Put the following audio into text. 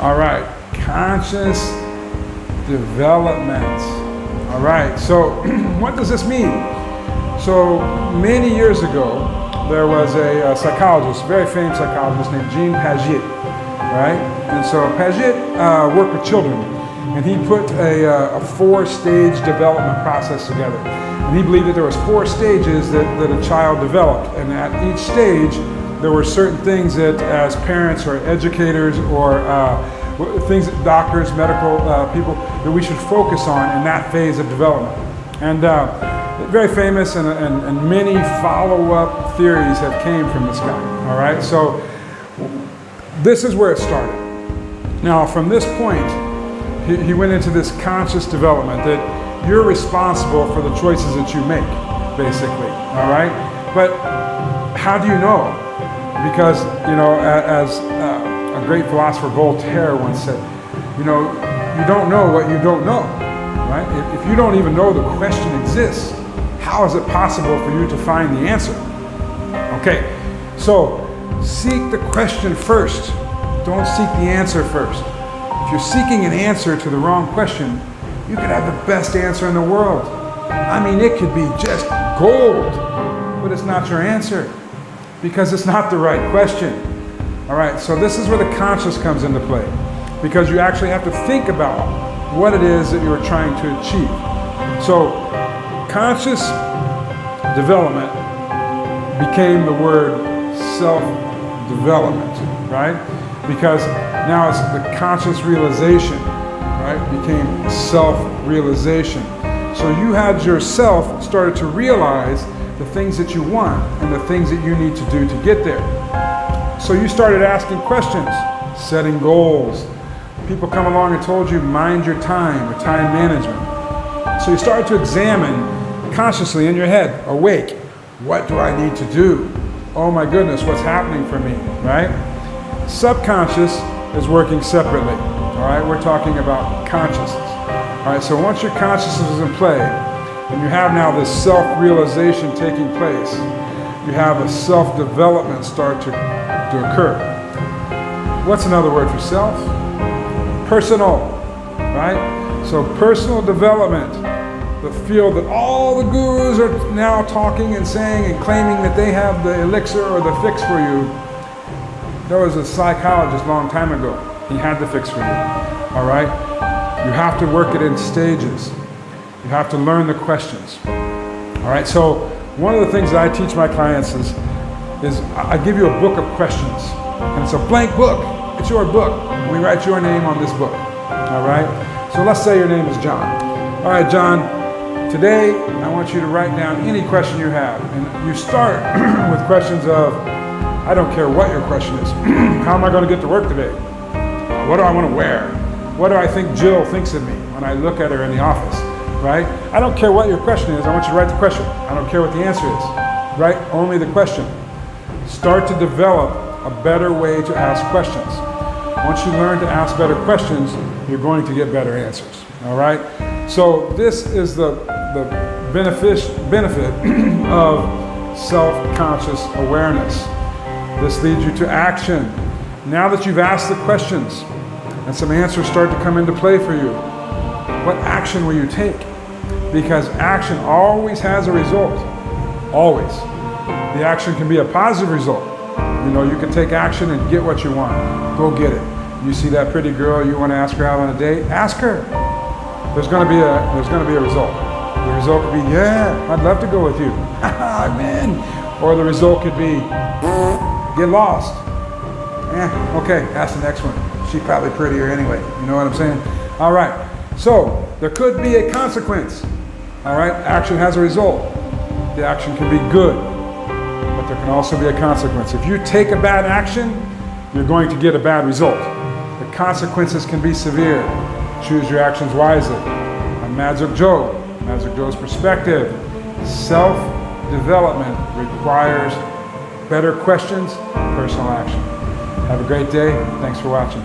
All right, conscious development. All right, so what does this mean? So many years ago, there was a psychologist, a very famous psychologist named Piaget, right? And so Piaget worked with children, and he put a four-stage development process together. And he believed that there was four stages that a child developed, and at each stage, there were certain things that as parents or educators or things that doctors, medical people, that we should focus on in that phase of development. And very famous, and many follow-up theories have came from this guy, all right? So this is where it started. Now, from this point, he went into this conscious development that you're responsible for the choices that you make, basically, all right? But how do you know? Because, you know, as a great philosopher, Voltaire, once said, you know, you don't know what you don't know, right? If you don't even know the question exists, how is it possible for you to find the answer? Okay, so seek the question first. Don't seek the answer first. If you're seeking an answer to the wrong question, you could have the best answer in the world. I mean, it could be just gold, but it's not your answer because it's not the right question. All right, so this is where the conscious comes into play, because you actually have to think about what it is that you're trying to achieve. So conscious development became the word self-development, right? Because now it's the conscious realization, right? Became self-realization. So you had yourself started to realize the things that you want and the things that you need to do to get there. So you started asking questions, setting goals. People come along and told you, mind your time, or time management. So you started to examine consciously in your head, awake, what do I need to do? Oh my goodness, what's happening for me, right? Subconscious is working separately, all right? We're talking about consciousness. All right, so once your consciousness is in play, and you have now this self-realization taking place, you have a self-development start to occur. What's another word for self? Personal, right? So personal development, the field that all the gurus are now talking and saying and claiming that they have the elixir or the fix for you. There was a psychologist a long time ago. He had the fix for you, all right? You have to work it in stages. You have to learn the questions, all right? So one of the things that I teach my clients is I give you a book of questions, and it's a blank book. It's your book. We write your name on this book, all right? So let's say your name is John. All right, John, today I want you to write down any question you have, and you start with questions of, I don't care what your question is. How am I going to get to work today? What do I want to wear? What do I think Jill thinks of me when I look at her in the office, right? I don't care what your question is. I want you to write the question. I don't care what the answer is. Write only the question. Start to develop a better way to ask questions. Once you learn to ask better questions, you're going to get better answers, all right? So this is the benefit of self-conscious awareness. This leads you to action. Now that you've asked the questions and some answers start to come into play for you, what action will you take? Because action always has a result, always. The action can be a positive result. You know, you can take action and get what you want. Go get it. You see that pretty girl, you want to ask her out on a date? Ask her. There's going to be a result. The result could be, yeah, I'd love to go with you. I'm in. Or the result could be, get lost. Okay, ask the next one. She's probably prettier anyway. You know what I'm saying? All right. So there could be a consequence. All right. Action has a result. The action can be good, but there can also be a consequence. If you take a bad action, you're going to get a bad result. The consequences can be severe. Choose your actions wisely. I'm Madzook Joe. Madzook Joe's perspective. Self-development requires better questions, personal action. Have a great day. Thanks for watching.